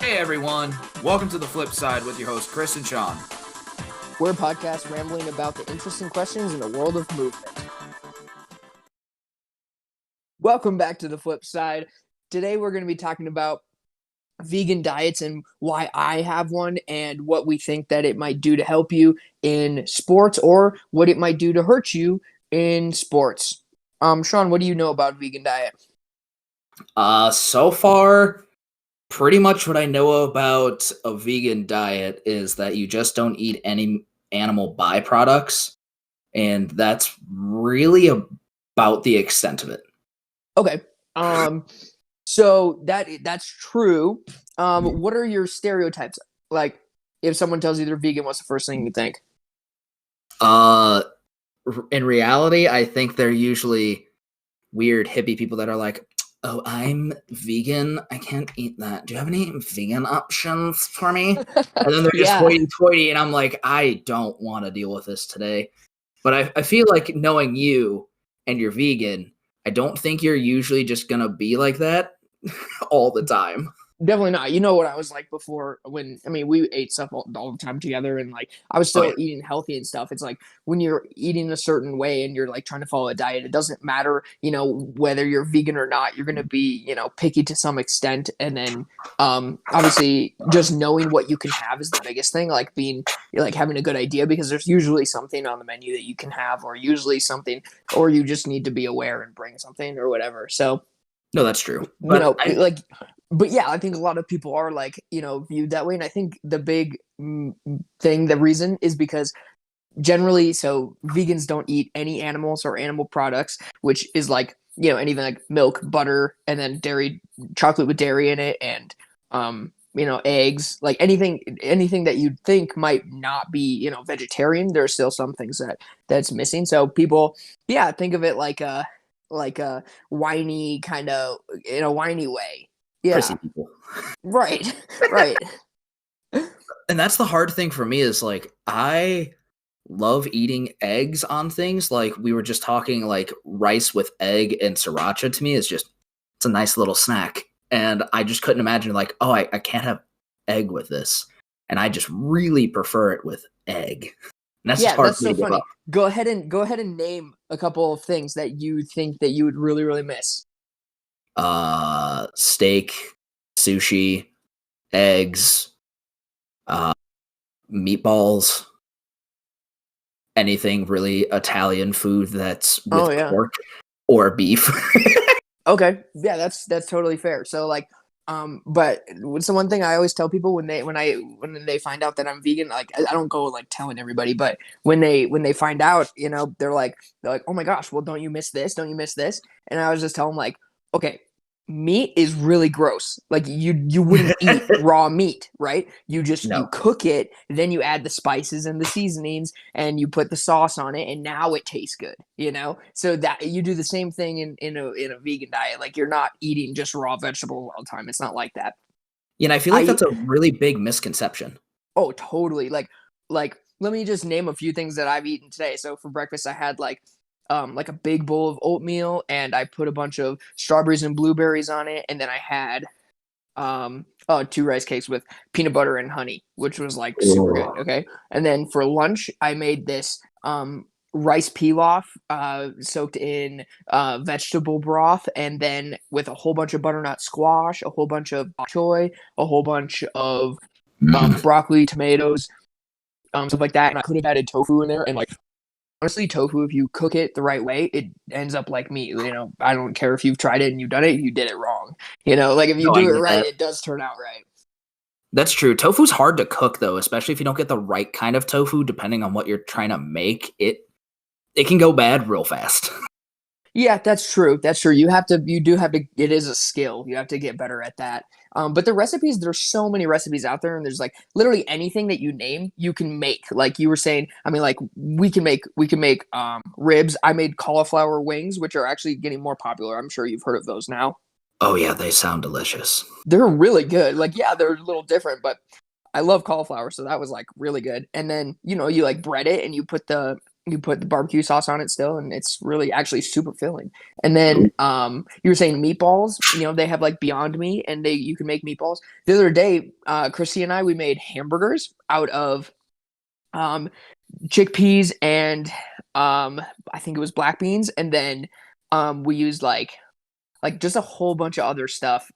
Hey everyone, welcome to The Flip Side with your hosts Chris and Sean. We're a podcast rambling about the interesting questions in the world of movement. Welcome back to The Flip Side. Today we're going to be talking about vegan diets and why I have one and what we think that it might do to help you in sports or what it might do to hurt you in sports. Sean, what do you know about vegan diet? So far, pretty much what I know about a vegan diet is that you just don't eat any animal byproducts, and that's really about the extent of it. Okay. So that's true. What are your stereotypes? Like, if someone tells you they're vegan, what's the first thing you think? In reality, I think they're usually weird hippie people that are like, "Oh, I'm vegan. I can't eat that. Do you have any vegan options for me?" And then they're just hoity-toity, and I'm like, I don't want to deal with this today. But I feel like knowing you and you're vegan, I don't think you're usually just gonna be like that all the time. Definitely not. You know what I was like before we ate stuff all the time together and like I was still eating healthy and stuff. It's like when you're eating a certain way and you're like trying to follow a diet, it doesn't matter, whether you're vegan or not, you're going to be, picky to some extent. And then obviously just knowing what you can have is the biggest thing, like having a good idea because there's usually something on the menu that you can have or usually something, or you just need to be aware and bring something or whatever. So no, that's true. But yeah, I think a lot of people are like, viewed that way. And I think the big the reason is because generally, so vegans don't eat any animals or animal products, which is like, anything like milk, butter, and then dairy, chocolate with dairy in it. And, eggs, like anything that you'd think might not be, vegetarian. There's still some things that's missing. So people, think of it like a whiny kind of in a whiny way. Yeah. Prissy people. Right. And that's the hard thing for me is like, I love eating eggs on things. Like we were just talking, like rice with egg and sriracha to me is just, it's a nice little snack. And I just couldn't imagine like, oh, I can't have egg with this. And I just really prefer it with egg. And that's just hard that's for me so to give funny. up. Go ahead and name a couple of things that you think that you would really, really miss. Steak, sushi, eggs, meatballs, anything really Italian food that's with pork or beef. Okay. Yeah, that's totally fair. So like, but what's the one thing I always tell people when they find out that I'm vegan, like I don't go like telling everybody, but when they find out, they're like, oh my gosh, well, don't you miss this? Don't you miss this? And I was just telling them like, okay, meat is really gross. Like you wouldn't eat raw meat, right? You cook it, then you add the spices and the seasonings and you put the sauce on it and now it tastes good, So that you do the same thing in a vegan diet. Like you're not eating just raw vegetables all the time. It's not like that. Yeah, and I feel like that's a really big misconception. Oh, totally. Like let me just name a few things that I've eaten today. So for breakfast I had like a big bowl of oatmeal and I put a bunch of strawberries and blueberries on it. And then I had 2 rice cakes with peanut butter and honey, which was like super good. Okay. And then for lunch, I made this rice pilaf soaked in vegetable broth and then with a whole bunch of butternut squash, a whole bunch of bok choy, a whole bunch of broccoli, tomatoes, stuff like that. And I could have added tofu in there and like, honestly, tofu, if you cook it the right way, it ends up like meat. I don't care if you've tried it and you've done it, you did it wrong. Like if you do it right, it does turn out right. That's true. Tofu's hard to cook though, especially if you don't get the right kind of tofu, depending on what you're trying to make. It can go bad real fast. Yeah, that's true. You do have to, it is a skill. You have to get better at that. But the recipes, there's so many recipes out there and there's like literally anything that you name, you can make. Like you were saying, like we can make ribs. I made cauliflower wings, which are actually getting more popular. I'm sure you've heard of those now. Oh yeah, they sound delicious. They're really good. Like, yeah, they're a little different, but I love cauliflower. So that was like really good. And then, you like bread it and you put the You put the barbecue sauce on it still, and it's really actually super filling. And then you were saying meatballs, they have like Beyond Meat, and you can make meatballs. The other day, Chrissy and I, we made hamburgers out of chickpeas and I think it was black beans, and then we used like just a whole bunch of other stuff.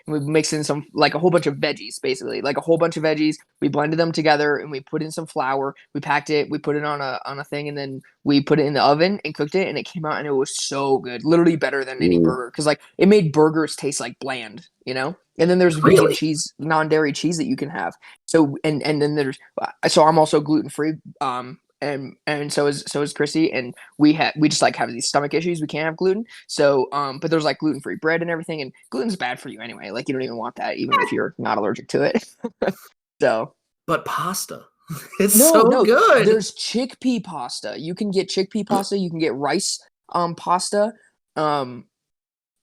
We mixed in some like a whole bunch of veggies, basically like a whole bunch of veggies. We blended them together and we put in some flour. We packed it. We put it on a thing, and then we put it in the oven and cooked it. And it came out and it was so good, literally better than any burger. Because like it made burgers taste like bland, And then there's vegan cheese, non-dairy cheese that you can have. So and then so I'm also gluten free. And so is Chrissy, and we just like have these stomach issues. We can't have gluten. So but there's like gluten-free bread and everything, and gluten's bad for you anyway. Like you don't even want that, even if you're not allergic to it. So but pasta. It's so good. There's chickpea pasta. You can get chickpea pasta, you can get rice pasta. And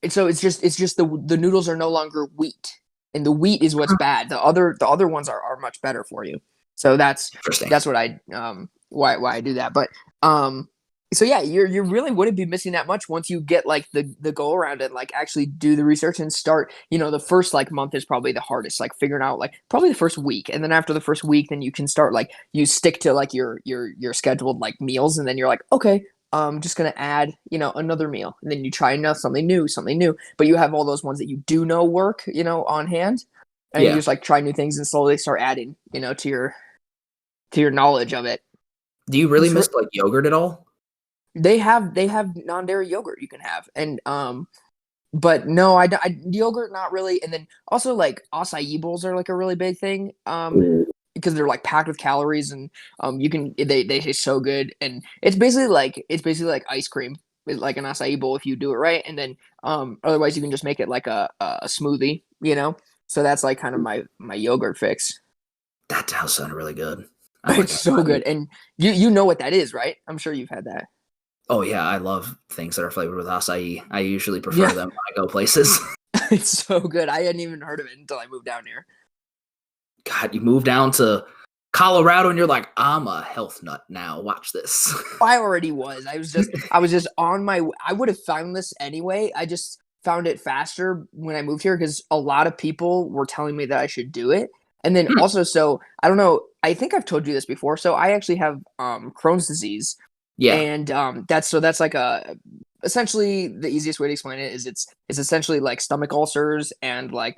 so it's just the noodles are no longer wheat. And the wheat is what's bad. The other ones are much better for you. So that's what I why I do that. But so yeah, you really wouldn't be missing that much once you get like the go around and like actually do the research and start. The first like month is probably the hardest, like figuring out like probably the first week, and then after the first week, then you can start like you stick to like your scheduled like meals, and then you're like, okay, I'm just gonna add another meal, and then you try something new, but you have all those ones that you do know work on hand, and you just like try new things and slowly start adding to your knowledge of it. Do you really miss like yogurt at all? They have non-dairy yogurt you can have, and but no, I yogurt not really. And then also like acai bowls are like a really big thing because they're like packed with calories, and they taste so good, and it's basically like ice cream, like an acai bowl if you do it right, and then otherwise you can just make it like a smoothie, So that's like kind of my yogurt fix. That does sound really good. It's so good, and you know what that is, right? I'm sure you've had that. Oh yeah, I love things that are flavored with acai. I usually prefer them when I go places. It's so good. I hadn't even heard of it until I moved down here. God, you move down to Colorado and you're like, I'm a health nut now. Watch this. I already was. I was just on my. I would have found this anyway. I just found it faster when I moved here because a lot of people were telling me that I should do it. And then also, so I don't know. I think I've told you this before. So I actually have Crohn's disease. Yeah. And that's like essentially the easiest way to explain it is it's essentially like stomach ulcers and like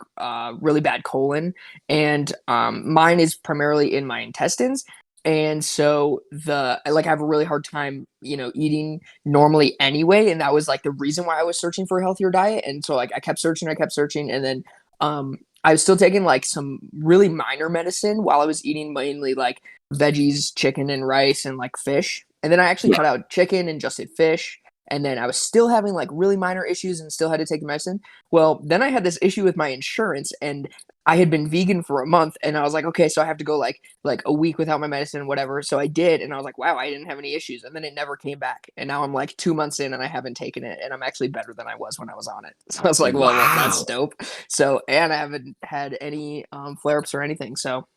really bad colon. And mine is primarily in my intestines. And so I have a really hard time, eating normally anyway. And that was like the reason why I was searching for a healthier diet. And so like I kept searching. And then I was still taking like some really minor medicine while I was eating mainly like veggies, chicken and rice and like fish. And then I actually cut out chicken and just did fish. And then I was still having like really minor issues and still had to take the medicine. Well, then I had this issue with my insurance, and I had been vegan for a month, and I was like, okay, so I have to go like a week without my medicine and whatever. So I did, and I was like, wow, I didn't have any issues. And then it never came back. And now I'm like 2 months in and I haven't taken it, and I'm actually better than I was when I was on it. So I was like, well, that's dope. So, and I haven't had any flare-ups or anything. So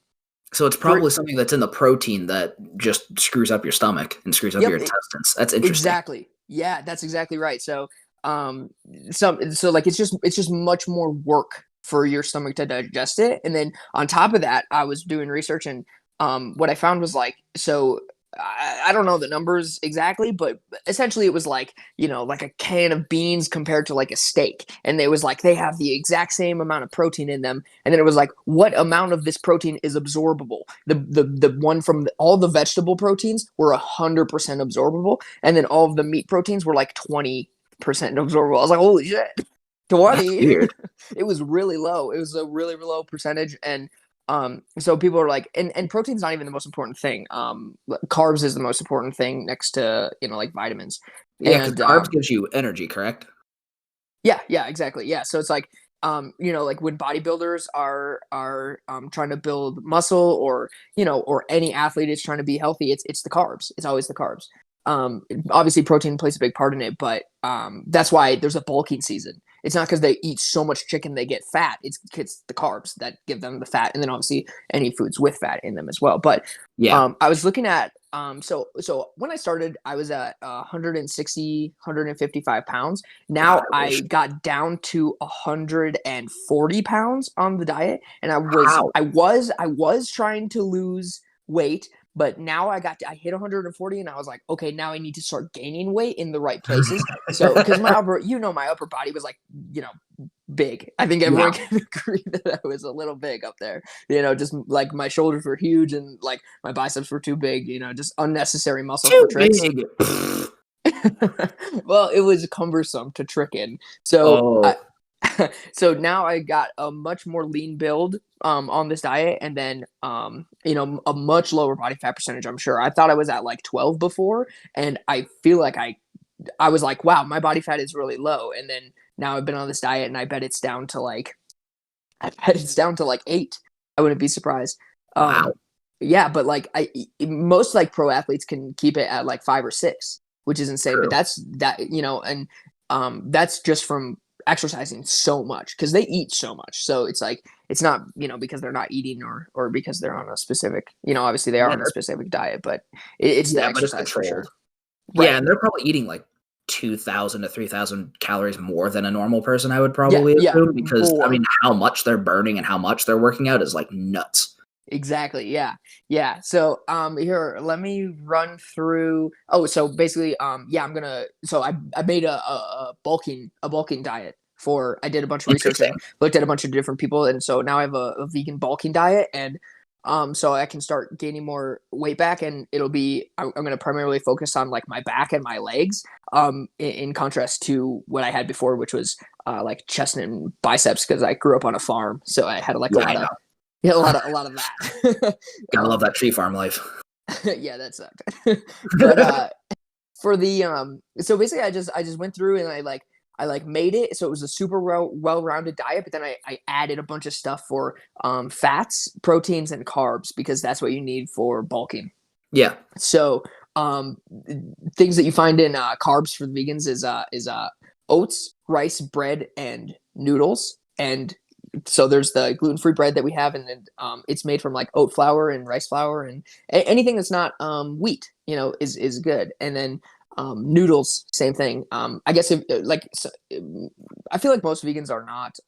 it's probably something that's in the protein that just screws up your stomach and screws up your intestines. That's interesting. Exactly. Yeah, that's exactly right. So, so like it's just much more work for your stomach to digest it. And then on top of that, I was doing research, and what I found was like, so I don't know the numbers exactly, but essentially it was like, like a can of beans compared to like a steak. And it was like, they have the exact same amount of protein in them. And then it was like, what amount of this protein is absorbable? The one from all the vegetable proteins were 100% absorbable. And then all of the meat proteins were like 20% absorbable. I was like, holy shit, 20. Weird. It was really low. It was a really low percentage. And so people are like, and protein's not even the most important thing. Carbs is the most important thing next to, like vitamins. Yeah, because carbs gives you energy, correct? Yeah, exactly. Yeah. So it's like, like when bodybuilders are trying to build muscle, or, or any athlete is trying to be healthy, it's the carbs. It's always the carbs. Obviously protein plays a big part in it, but that's why there's a bulking season. It's not because they eat so much chicken they get fat. It's the carbs that give them the fat, and then obviously any foods with fat in them as well. But I was looking at So when I started, I was at 160, 155 pounds. Now I got down to 140 pounds on the diet, and Wow. I was trying to lose weight, but now I hit 140, and I was like, okay, now I need to start gaining weight in the right places. So because my upper body was like, big. I think everyone Yeah. can agree that I was a little big up there. Just like my shoulders were huge and like my biceps were too big, just unnecessary muscle for Too tricks. big. Well, it was cumbersome to trick in. So Oh, so now I got a much more lean build on this diet, and then a much lower body fat percentage, I'm sure. I thought I was at like 12 before, and I feel like I was like, wow, my body fat is really low. And then now I've been on this diet, and I bet it's down to like 8. I wouldn't be surprised. wow. Yeah, but like most like pro athletes can keep it at like 5 or 6, which is insane. But True. and that's just from exercising so much because they eat so much. So it's like it's not because they're not eating or because they're on a specific obviously they are Yeah, on a specific diet, but it's the but it's exercise for sure. controlled. Right. Yeah, and they're probably eating like 2,000 to 3,000 calories more than a normal person, I would Yeah. probably Yeah. assume, because I More. mean, how much they're burning and how much they're working out is like nuts. Exactly. Yeah. Yeah. So here, let me run through. Oh, so basically, yeah, I made a bulking diet for I did a bunch of research and Interesting. looked at a bunch of different people, and so now I have a vegan bulking diet, and so I can start gaining more weight back, and I'm gonna primarily focus on like my back and my legs, in contrast to what I had before, which was like chest and biceps, because I grew up on a farm, so I had like Yeah, I know. a lot of that. Gotta love that tree farm life. Yeah, that sucked. But for the so basically I just went through and I like made it so it was a super well-rounded diet, but then I added a bunch of stuff for fats, proteins, and carbs because that's what you need for bulking. Yeah. So things that you find in carbs for the vegans is oats, rice, bread, and noodles. And so there's the gluten-free bread that we have, and then it's made from like oat flour and rice flour, and anything that's not wheat, is good. And then noodles, same thing. I guess if I feel like most vegans are not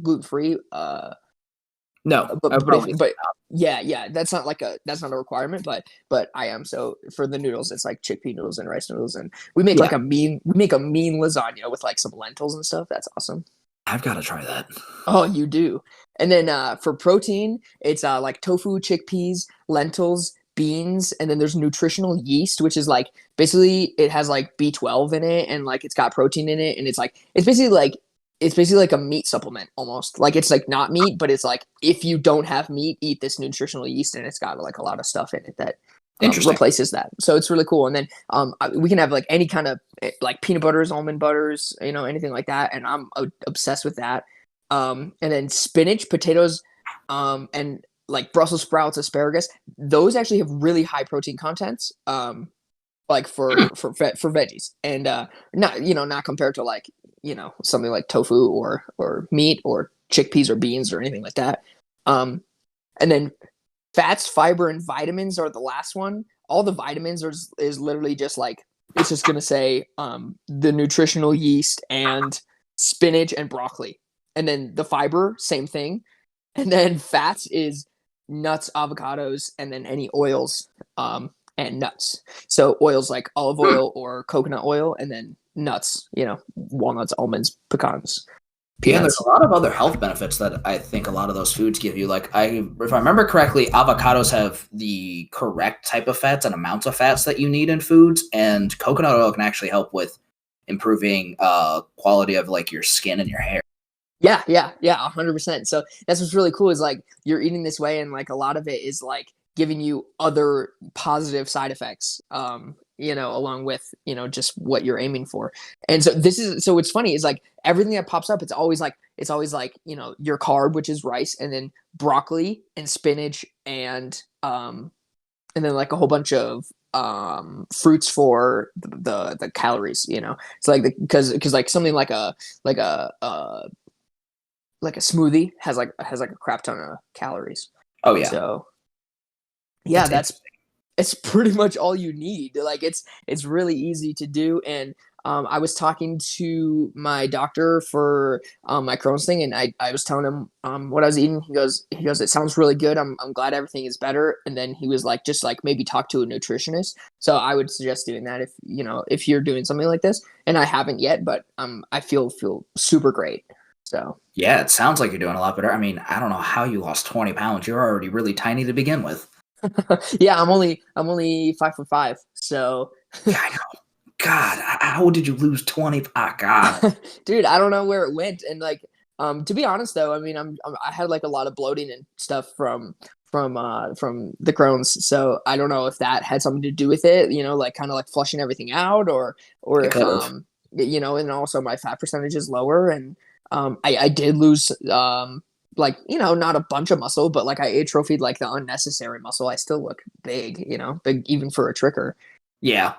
gluten-free. No, I would probably But yeah, that's not a requirement, but I am. So for the noodles, it's like chickpea noodles and rice noodles, and we make yeah. we make a mean lasagna with like some lentils and stuff. That's awesome. I've got to try that. Oh, you do. And then for protein, it's like tofu, chickpeas, lentils, beans, and then there's nutritional yeast, which is like basically it has like B12 in it, and like it's got protein in it, and it's basically like a meat supplement almost. Like it's like not meat, but it's like if you don't have meat, eat this nutritional yeast, and it's got like a lot of stuff in it that Interesting. replaces that. So it's really cool. And then we can have like any kind of like peanut butters, almond butters, anything like that. And I'm obsessed with that. And then spinach, potatoes, and like Brussels sprouts, asparagus. Those actually have really high protein contents. Like for veggies, and not compared to like something like tofu or meat or chickpeas or beans or anything like that. And then fats, fiber, and vitamins are the last one. All the vitamins is literally just like it's just gonna say the nutritional yeast and spinach and broccoli, and then the fiber, same thing, and then fats is nuts, avocados, and then any oils and nuts. So oils like olive oil or coconut oil, and then nuts, walnuts, almonds, pecans, Yeah, and there's peanuts. a lot of other health benefits that I think a lot of those foods give you. Like, if I remember correctly, avocados have the correct type of fats and amounts of fats that you need in foods, and coconut oil can actually help with improving quality of like your skin and your hair. Yeah, 100%. So that's what's really cool is like you're eating this way, and like a lot of it is like giving you other positive side effects, along with just what you're aiming for. And so what's funny is like everything that pops up, it's always like your carb, which is rice, and then broccoli and spinach, and then like a whole bunch of fruits for the calories. It's like because like something like a smoothie has like a crap ton of calories. Oh yeah, So yeah, that's it's pretty much all you need. Like it's really easy to do. And I was talking to my doctor for my Crohn's thing, and I was telling him what I was eating. He goes, it sounds really good. I'm glad everything is better. And then he was like, just like maybe talk to a nutritionist. So I would suggest doing that if you're doing something like this. And I haven't yet, but I feel super great. So Yeah, it sounds like you're doing a lot better. I mean, I don't know how you lost 20 pounds. You're already really tiny to begin with. yeah, I'm only 5'5", so Yeah, I know. God, how did you lose 20? Ah, God. dude, I don't know where it went. And like, to be honest though, I mean, I had like a lot of bloating and stuff from the Crohn's, so I don't know if that had something to do with it. Like kind of like flushing everything out, or It if could have. and also my fat percentage is lower, and I did lose like not a bunch of muscle, but like I atrophied like the unnecessary muscle. I still look big, big even for a tricker. Yeah,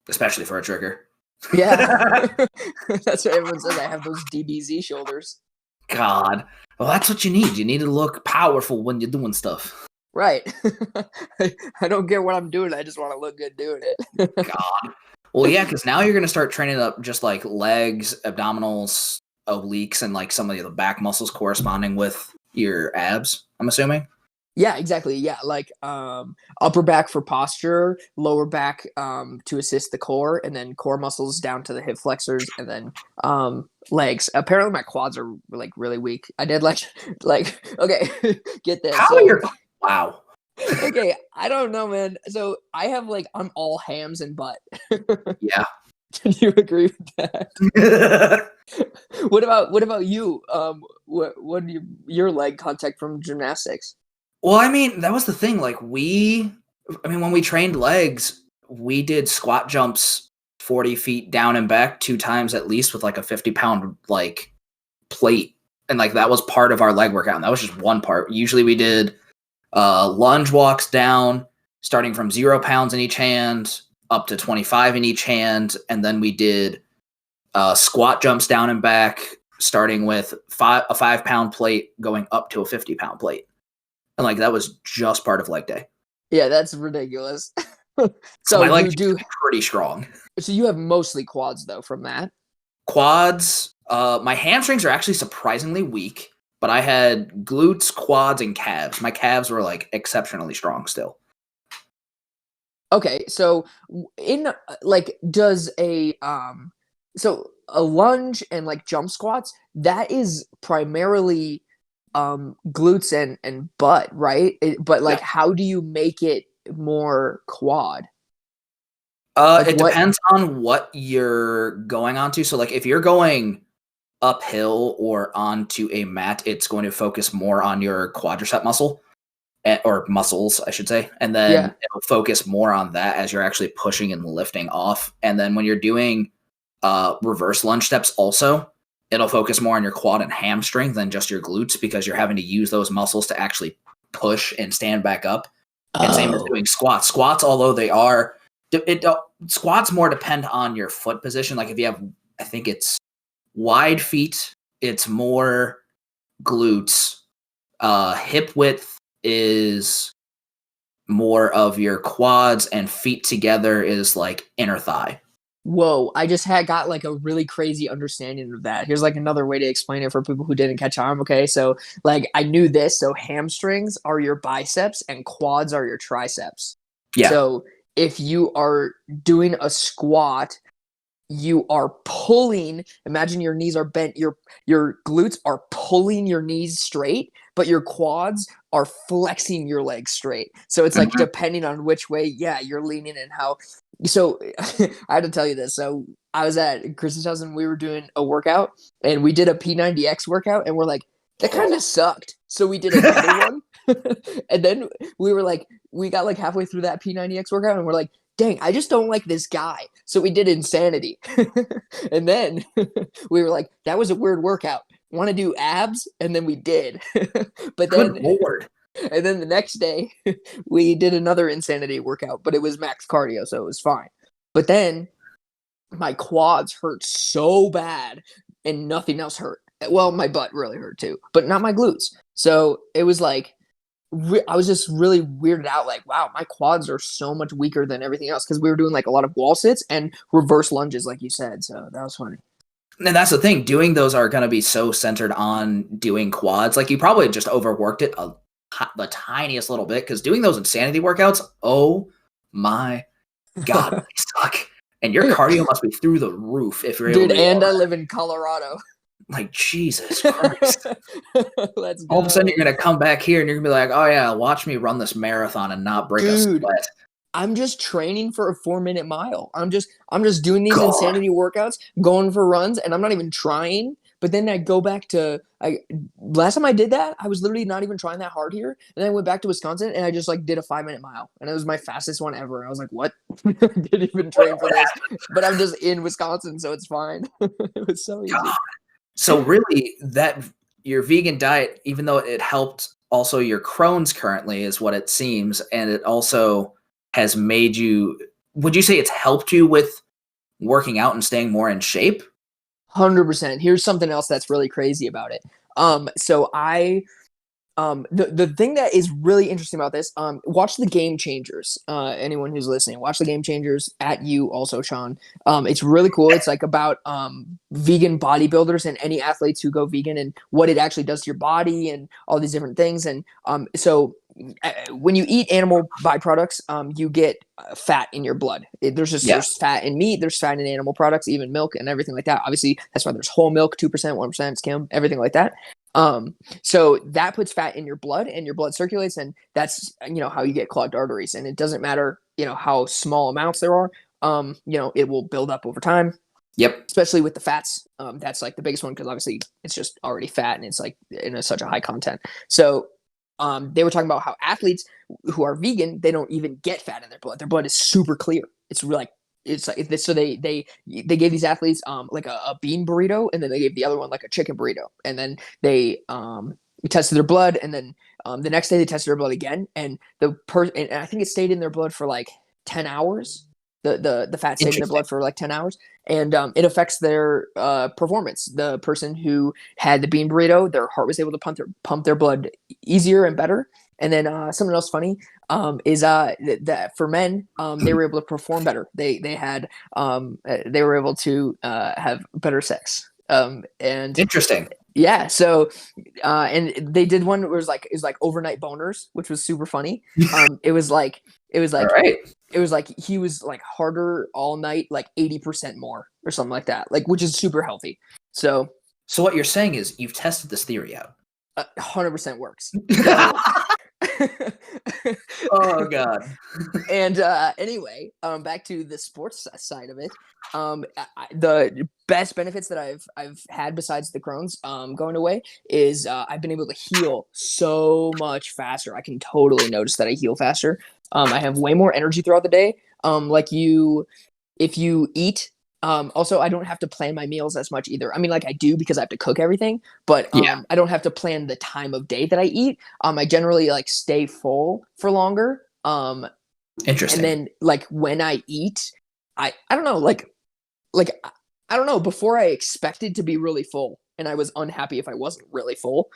especially for a trigger. Yeah. That's what everyone says. I have those DBZ shoulders. God. Well, that's what you need. You need to look powerful when you're doing stuff. Right. I don't care what I'm doing. I just want to look good doing it. God. Well, yeah, because now you're going to start training up just like legs, abdominals, obliques, and like some of the back muscles corresponding with your abs, I'm assuming. Yeah, exactly. Yeah, like upper back for posture, lower back to assist the core, and then core muscles down to the hip flexors, and then legs. Apparently my quads are like really weak. I did like okay, get this. How are So your... Wow. okay, I don't know, man. So I have like I'm all hams and butt. Yeah. Can you agree with that? What about you? What do your leg contact from gymnastics? Well, I mean, that was the thing. Like when we trained legs, we did squat jumps 40 feet down and back 2 times at least with like a 50-pound like plate. And like that was part of our leg workout. And that was just one part. Usually we did lunge walks down, starting from 0 pounds in each hand up to 25 in each hand. And then we did squat jumps down and back, starting with a 5-pound plate going up to a 50-pound plate. And like that was just part of leg day. Yeah, that's ridiculous. So my legs do pretty strong. so you have mostly quads though from that. Quads, my hamstrings are actually surprisingly weak, but I had glutes, quads, and calves. My calves were like exceptionally strong still. Okay, so in like does so a lunge and like jump squats, that is primarily glutes and butt, right? But like Yeah. how do you make it more quad? Like It what? depends on what you're going onto. So like if you're going uphill or onto a mat, it's going to focus more on your quadricep muscle. Or muscles, I should say, and then Yeah. it'll focus more on that as you're actually pushing and lifting off. And then when you're doing reverse lunge steps, also, it'll focus more on your quad and hamstring than just your glutes because you're having to use those muscles to actually push and stand back up. And same as Oh. doing squats. Squats, although they are, squats more depend on your foot position. Like if you have, I think it's wide feet, it's more glutes. Hip width is more of your quads, and feet together is like inner thigh. Whoa, I just got like a really crazy understanding of that. Here's like another way to explain it for people who didn't catch on. Okay, so like I knew this. So hamstrings are your biceps and quads are your triceps. Yeah. So if you are doing a squat, you are pulling, imagine your knees are bent, your glutes are pulling your knees straight, but your quads are flexing your legs straight. So it's like Mhm. depending on which way, yeah, you're leaning and how. So I had to tell you this. So I was at Chris's house and we were doing a workout and we did a P90X workout and we're like, that kind of sucked. So we did another one. And then we got like halfway through that P90X workout and we're like, dang, I just don't like this guy. So we did Insanity. And then we were like, that was a weird workout. Want to do abs? And then we did. But Good then, lord. and then the next day, we did another Insanity workout, but it was max cardio, so it was fine. But then my quads hurt so bad and nothing else hurt. Well, my butt really hurt too, but not my glutes. So it was like, I was just really weirded out. Like, wow, my quads are so much weaker than everything else because we were doing like a lot of wall sits and reverse lunges, like you said. So that was funny. And that's the thing. Doing those are going to be so centered on doing quads. Like you probably just overworked it the tiniest little bit because doing those insanity workouts, oh my God, they suck. And your cardio must be through the roof if you're able to. Dude, and I live in Colorado. Like, Jesus Christ. Let's go. All of a sudden, you're going to come back here and you're going to be like, oh, yeah, watch me run this marathon and not break a sweat. I'm just training for a 4-minute mile. I'm just doing these insanity workouts, going for runs, and I'm not even trying. But then I go back to last time I did that, I was literally not even trying that hard here. And then I went back to Wisconsin and I just like did a 5-minute mile. And it was my fastest one ever. I was like, what? I didn't even train for this. But I'm just in Wisconsin, so it's fine. It was so easy. God. So really, that your vegan diet, even though it helped also your Crohn's currently is what it seems, and it also has made you, would you say it's helped you with working out and staying more in shape? 100%. Here's something else that's really crazy about it. So the thing that is really interesting about this, watch the Game Changers. Anyone who's listening, watch the Game Changers at you also, Sean. It's really cool. It's like about vegan bodybuilders and any athletes who go vegan and what it actually does to your body and all these different things. And so when you eat animal byproducts, you get fat in your blood. There's fat in meat, there's fat in animal products, even milk and everything like that. Obviously, that's why there's whole milk, 2%, 1% skim, everything like that. So that puts fat in your blood and your blood circulates, and that's, how you get clogged arteries. And it doesn't matter, how small amounts there are, it will build up over time. Yep. Especially with the fats. That's like the biggest one because obviously it's just already fat and it's like in such a high content. So they were talking about how athletes who are vegan, they don't even get fat in their blood. Their blood is super clear. It's really so they gave these athletes like a bean burrito, and then they gave the other one like a chicken burrito, and then they tested their blood, and then the next day they tested their blood again, and and I think it stayed in their blood for like 10 hours. The fat stayed in their blood for like 10 hours, and it affects their performance. The person who had the bean burrito, their heart was able to pump their blood easier and better. And then something else funny is that for men, they were able to perform better. They were able to have better sex. And interesting. Yeah. So and they did one where it was like overnight boners, which was super funny. It was like right. It was like he was like harder all night, like 80% more or something like that, like, which is super healthy. So what you're saying is you've tested this theory out. 100% works. Oh God. And anyway, back to the sports side of it. The best benefits that I've had besides the Crohn's going away is I've been able to heal so much faster. I can totally notice that I heal faster. I have way more energy throughout the day. If you eat. Also, I don't have to plan my meals as much either. I mean, like I do because I have to cook everything, but I don't have to plan the time of day that I eat. I generally like stay full for longer. Interesting. And then like when I eat, I don't know, like I don't know. Before I expected to be really full, and I was unhappy if I wasn't really full.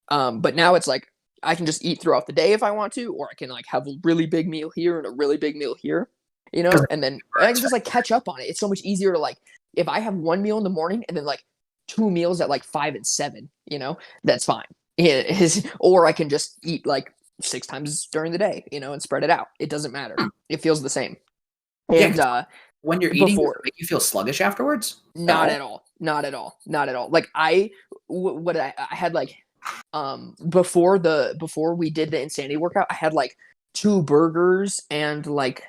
But now it's like I can just eat throughout the day if I want to, or I can like have a really big meal here and a really big meal here. And then I can just like catch up on it. It's so much easier to like, if I have one meal in the morning and then like 2 meals at like 5 and 7, that's fine. Or I can just eat like 6 times during the day, and spread it out. It doesn't matter. It feels the same. And when you're eating, does it make you feel sluggish afterwards? Not at all. Like I had like, before we did the insanity workout, I had like 2 burgers and like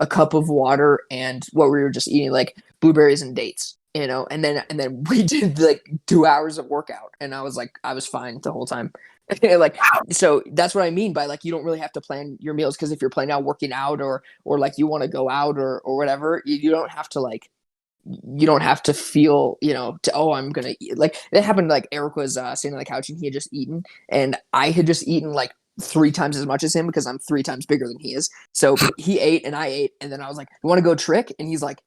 a cup of water and what we were just eating, like blueberries and dates, and then we did like 2 hours of workout, and I was fine the whole time. Like, so that's what I mean by like, you don't really have to plan your meals, because if you're planning out working out or like you want to go out or whatever, you don't have to like, you don't have to feel, I'm going to eat. Like it happened, like Eric was sitting on the couch and he had just eaten, and I had just eaten like 3 times as much as him because I'm 3 times bigger than he is. So he ate and I ate, and then I was like, "You want to go trick?" And he's like,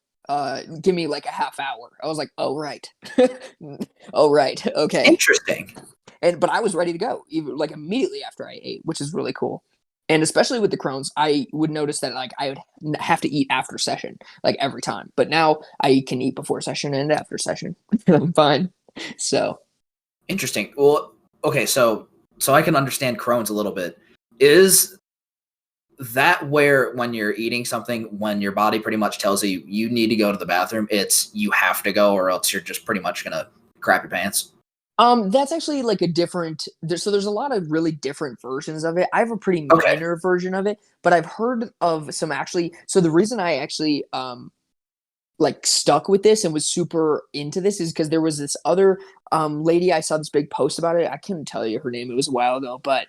"Give me like a half hour." I was like, "Oh right, oh right, okay." Interesting. but I was ready to go, even like immediately after I ate, which is really cool. And especially with the Crohn's, I would notice that like I would have to eat after session, like every time. But now I can eat before session and after session. I'm fine. So Interesting. Well, okay, so I can understand Crohn's a little bit. Is that where when you're eating something, when your body pretty much tells you you need to go to the bathroom, it's you have to go or else you're just pretty much gonna crap your pants? that's actually like a different. So there's a lot of really different versions of it. I have a pretty Okay. minor version of it, but I've heard of some actually. So the reason I actually like stuck with this and was super into this is because there was this other lady. I saw this big post about it. I couldn't tell you her name, it was a while ago, but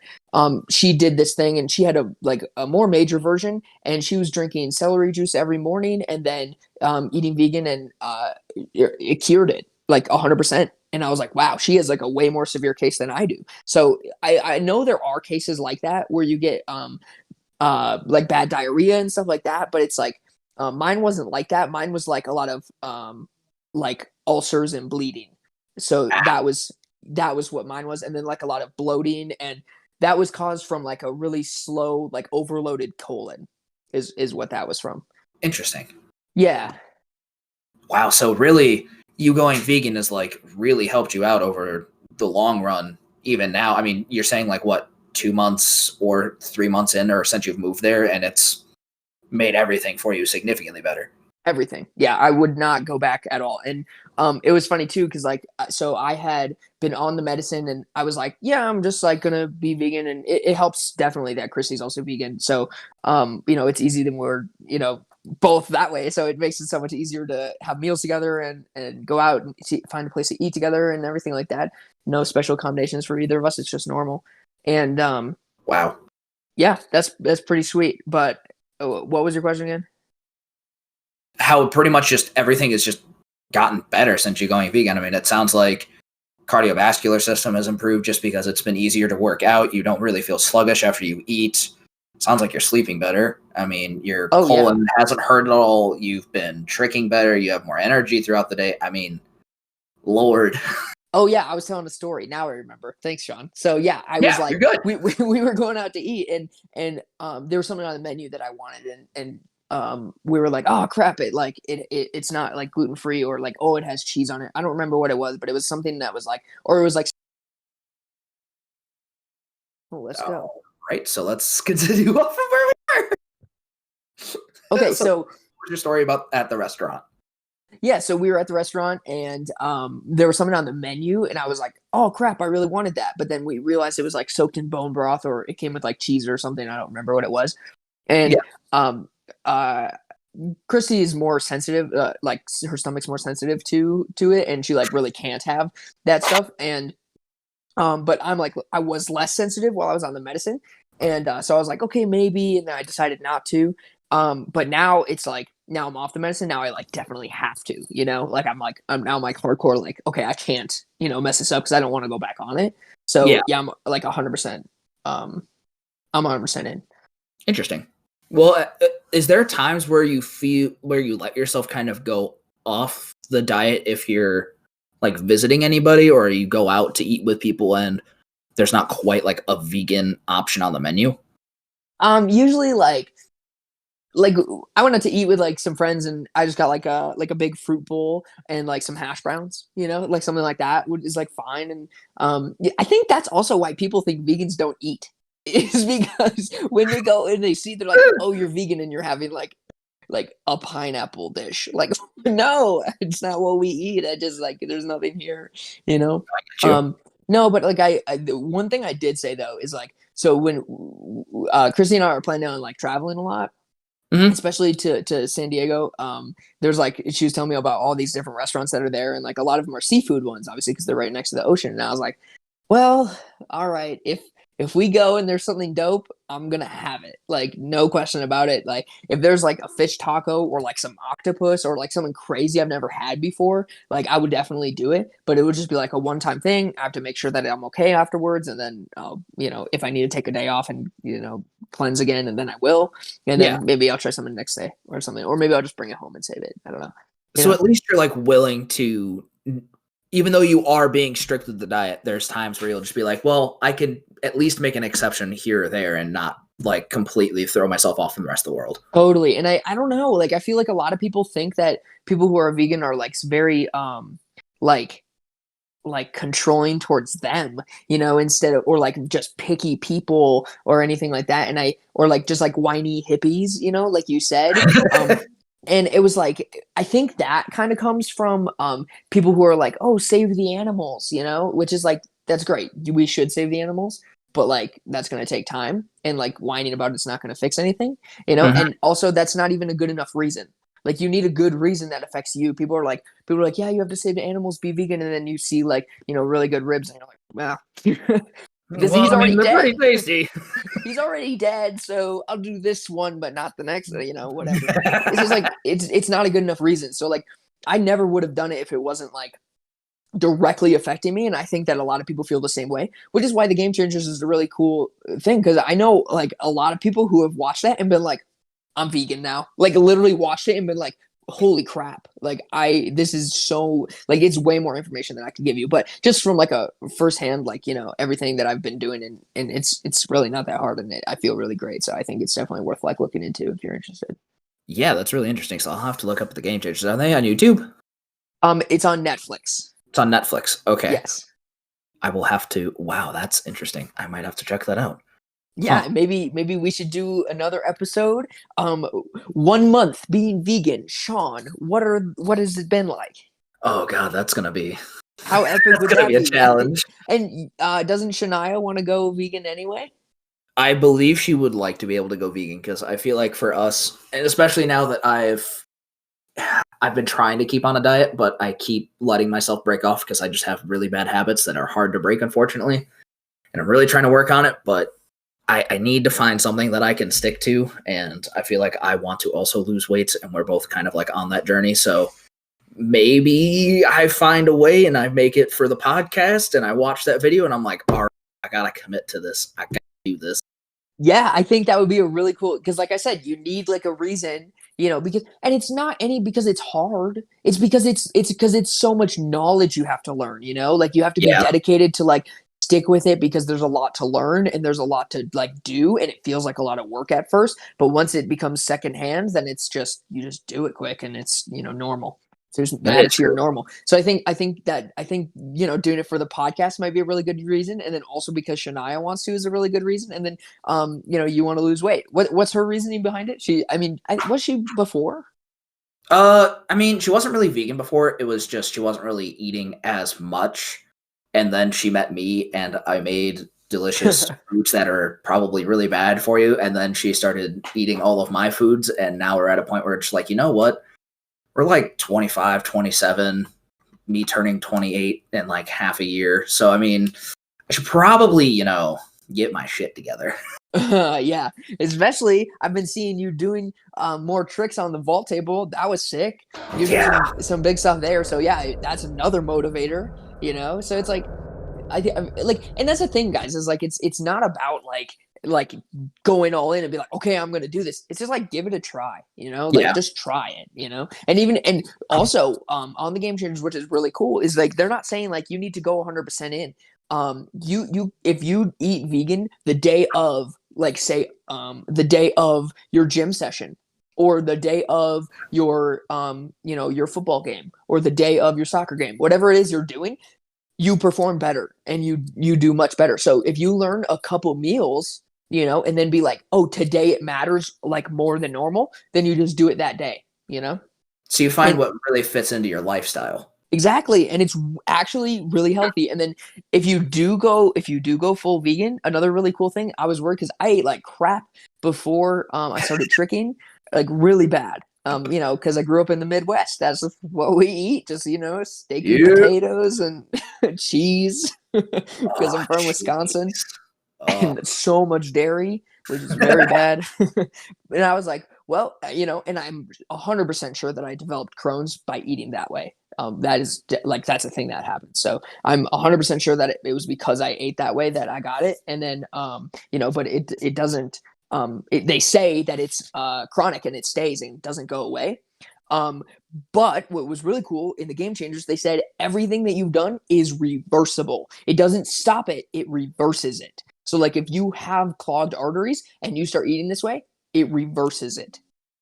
she did this thing and she had a more major version, and she was drinking celery juice every morning and then eating vegan, and it cured it like 100%. And I was like, wow, she has like a way more severe case than I do. So I know there are cases like that where you get like bad diarrhea and stuff like that, but it's like mine wasn't like that. Mine was like a lot of like ulcers and bleeding. So that was what mine was, and then like a lot of bloating, and that was caused from like a really slow, like overloaded colon, is what that was from. Interesting. Yeah. Wow. So really, you going vegan has like really helped you out over the long run. Even now, I mean, you're saying like what, 2 months or 3 months in, or since you've moved there, and it's made everything for you significantly better. Everything. Yeah, I would not go back at all. And it was funny too, because like so I had been on the medicine and I was like, yeah, I'm just like gonna be vegan, and it helps definitely that Christy's also vegan. So you know, it's easy that we're, you know, both that way. So it makes it so much easier to have meals together and go out and find a place to eat together and everything like that. No special accommodations for either of us. It's just normal. And Wow. yeah, that's pretty sweet. But what was your question again? How pretty much just everything has just gotten better since you going vegan. I mean, it sounds like cardiovascular system has improved just because it's been easier to work out. You don't really feel sluggish after you eat. Sounds like you're sleeping better. I mean, your colon hasn't hurt at all. You've been tricking better. You have more energy throughout the day. I mean, Lord. Oh yeah, I was telling a story. Now I remember. Thanks, Sean. So yeah, I was like, you're good. We were going out to eat, and there was something on the menu that I wanted, and we were like, oh crap, it's not like gluten free, or like, oh, it has cheese on it. I don't remember what it was, but it was something that was like, or it was like, oh, let's go. Right, so let's continue off of where we were. Okay, so what's your story about at the restaurant? Yeah, so we were at the restaurant, and there was something on the menu, and I was like, oh crap, I really wanted that. But then we realized it was like soaked in bone broth, or it came with like cheese or something. I don't remember what it was. And Christy is more sensitive, like her stomach's more sensitive to it, and she like really can't have that stuff. And but I'm like, I was less sensitive while I was on the medicine, and so I was like, okay, maybe, and then I decided not to. But now it's like, now I'm off the medicine. Now I like definitely have to, you know, like I'm now like hardcore, like, okay, I can't, you know, mess this up because I don't want to go back on it. So yeah, I'm like 100%. I'm 100% in. Interesting. Well, is there times where you let yourself kind of go off the diet if you're like visiting anybody, or you go out to eat with people and there's not quite like a vegan option on the menu? Usually like I went out to eat with like some friends, and I just got like a big fruit bowl and like some hash browns, you know, like something like that is like fine. And I think that's also why people think vegans don't eat, is because when they go and they see, they're like, oh, you're vegan and you're having like a pineapple dish. Like, no, it's not what we eat. I just like, there's nothing here, you know? No, but like the one thing I did say though is like, so when Christy and I are planning on like traveling a lot, especially to San Diego, there's like, she was telling me about all these different restaurants that are there, and like a lot of them are seafood ones, obviously, because they're right next to the ocean. And I was like, well, all right, if we go and there's something dope, I'm gonna have it. Like, no question about it. Like, if there's like a fish taco or like some octopus or like something crazy I've never had before, like I would definitely do it. But it would just be like a one-time thing. I have to make sure that I'm okay afterwards, and then you know, if I need to take a day off and, you know, cleanse again, and then I will. And then maybe I'll try something next day or something, or maybe I'll just bring it home and save it. I don't know. So at least you're like willing to even though you are being strict with the diet, there's times where you'll just be like, well, I could at least make an exception here or there and not like completely throw myself off from the rest of the world. Totally. And I don't know, like I feel like a lot of people think that people who are vegan are like very like controlling towards them, instead of, or like just picky people or anything like that. And or like just like whiny hippies, like you said. And it was like, I think that kind of comes from people who are like, oh, save the animals, which is like, that's great. We should save the animals, but like, that's going to take time, and like whining about it's not going to fix anything, Mhm. and also that's not even a good enough reason. Like you need a good reason that affects you. People are like, yeah, you have to save the animals, be vegan. And then you see like, really good ribs and you're like, well, because he's already they're dead. pretty tasty. He's already dead. So I'll do this one, but not the next, whatever. It's just like, it's not a good enough reason. So like, I never would have done it if it wasn't like directly affecting me. And I think that a lot of people feel the same way, which is why the Game Changers is a really cool thing. Cause I know like a lot of people who have watched that and been like, I'm vegan now. Like literally watched it and been like, holy crap. Like this is so like, it's way more information than I can give you, but just from like a firsthand, like, everything that I've been doing and it's really not that hard, and I feel really great. So I think it's definitely worth like looking into if you're interested. Yeah, that's really interesting. So I'll have to look up the Game Changers. Are they on YouTube? It's on Netflix. It's on Netflix. Okay. Yes. I will have to. Wow, that's interesting. I might have to check that out. Yeah, Huh. maybe we should do another episode. 1 month being vegan. Sean, what has it been like? Oh god, that's gonna be How epic that's would gonna that be a be? challenge. And doesn't Shania want to go vegan anyway? I believe she would like to be able to go vegan because I feel like for us, and especially now that I've been trying to keep on a diet, but I keep letting myself break off because I just have really bad habits that are hard to break, unfortunately. And I'm really trying to work on it, but I need to find something that I can stick to. And I feel like I want to also lose weight, and we're both kind of like on that journey. So maybe I find a way and I make it for the podcast and I watch that video and I'm like, all right, I gotta commit to this. I gotta do this. Yeah, I think that would be a really cool, because like I said, you need like a reason, because, and it's not any because it's hard. It's because it's so much knowledge you have to learn, like you have to be Yeah. dedicated to like stick with it, because there's a lot to learn and there's a lot to like do, and it feels like a lot of work at first, but once it becomes secondhand, then it's just, you just do it quick and it's, normal. So just That add is it to your true. normal. So I think doing it for the podcast might be a really good reason, and then also because Shania wants to is a really good reason, and then you want to lose weight. What's her reasoning behind it? Was she before? I mean, she wasn't really vegan before. It was just she wasn't really eating as much. And then she met me and I made delicious foods that are probably really bad for you. And then she started eating all of my foods. And now we're at a point where it's like, you know what? We're like 25, 27, me turning 28 in like half a year. So, I mean, I should probably, get my shit together. Yeah, especially I've been seeing you doing more tricks on the vault table. That was sick. You're doing some big stuff there. So yeah, that's another motivator. So it's like like, and that's the thing, guys, is like it's not about like going all in and be like, okay, I'm gonna do this. It's just like, give it a try, like Yeah. just try it. And also on the Game Changers, which is really cool, is like they're not saying like you need to go 100% in. You if you eat vegan the day of, like, say the day of your gym session, or the day of your your football game, or the day of your soccer game, whatever it is you're doing, you perform better and you do much better. So if you learn a couple meals, and then be like, oh, today it matters like more than normal, then you just do it that day. So you find And what really fits into your lifestyle. exactly, and it's actually really healthy. And then if you do go full vegan, another really cool thing, I was worried because I ate like crap before I started tricking, like really bad. Because I grew up in the Midwest. That's what we eat, just steak and Yeah. potatoes and cheese. Because I'm from Wisconsin, and so much dairy, which is very bad. And I was like, well, and I'm 100% sure that I developed Crohn's by eating that way. That is like, that's a thing that happened. So I'm 100% sure that it was because I ate that way that I got it. And then, but it doesn't, they say that it's chronic and it stays and doesn't go away. But what was really cool in the Game Changers, they said everything that you've done is reversible. It doesn't stop it, it reverses it. So like if you have clogged arteries and you start eating this way, it reverses it.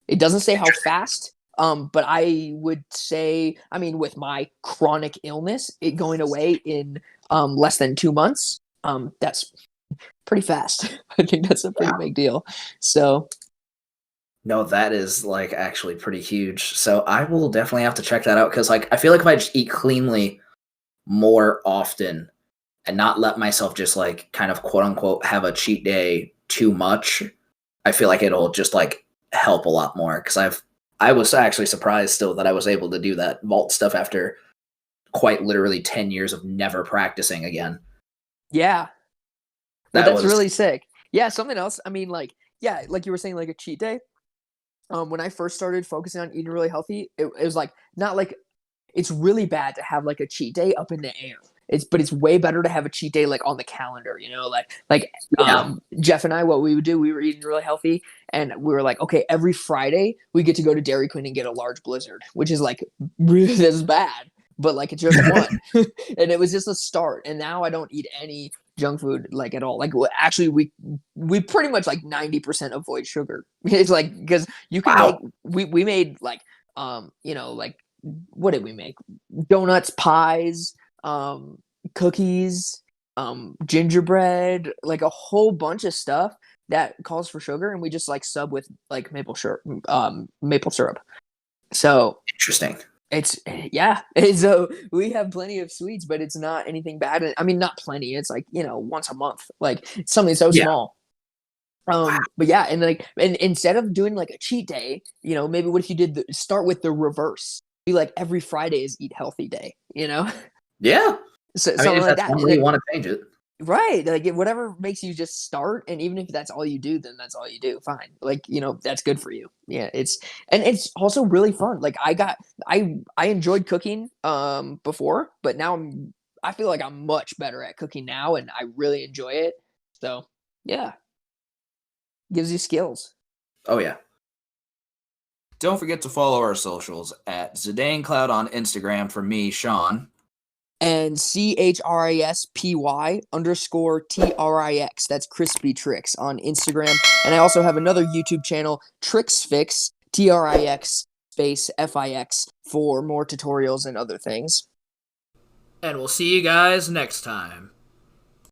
It doesn't say how fast, but I would say, I mean, with my chronic illness, it going away in less than 2 months, that's pretty fast. I think that's a pretty big deal. So No, that is like actually pretty huge. So I will definitely have to check that out because like I feel like if I just eat cleanly more often and not let myself just like kind of quote unquote have a cheat day too much, I feel like it'll just like help a lot more because I was actually surprised still that I was able to do that vault stuff after quite literally 10 years of never practicing again. yeah, well, that's really sick. Yeah, something else. I mean, like, yeah, like you were saying, like a cheat day. When I first started focusing on eating really healthy, it was like not like it's really bad to have like a cheat day up in the air. But it's way better to have a cheat day like on the calendar, you know, like Jeff and I, what we would do, we were eating really healthy and we were like, okay, every Friday we get to go to Dairy Queen and get a large Blizzard, which is like really that's bad, but like it's just one. And it was just a start. And now I don't eat any junk food like at all. Like actually we pretty much like 90% avoid sugar. It's like because you can make we made like you know like what did we make? Donuts, pies, cookies, gingerbread, like a whole bunch of stuff that calls for sugar, and we just like sub with like maple syrup. So Interesting. it's so we have plenty of sweets, but it's not anything bad. I mean, not plenty. It's like once a month, like something so small. But yeah, and like, and instead of doing like a cheat day, maybe what if you did start with the reverse? Be like every Friday is eat healthy day, Yeah. So I mean, if like that's that. one way you want to change it. Right. Like whatever makes you just start. And even if that's all you do, then that's all you do. Fine. Like, that's good for you. Yeah. It's also really fun. Like I enjoyed cooking, before, but now I feel like I'm much better at cooking now and I really enjoy it. So yeah. Gives you skills. Oh yeah. Don't forget to follow our socials at Zidane Cloud on Instagram for me, Sean. And CHRISPY_TRIX. That's Crispy Trix on Instagram. And I also have another YouTube channel, Trix Fix, TRIX space FIX, for more tutorials and other things. And we'll see you guys next time.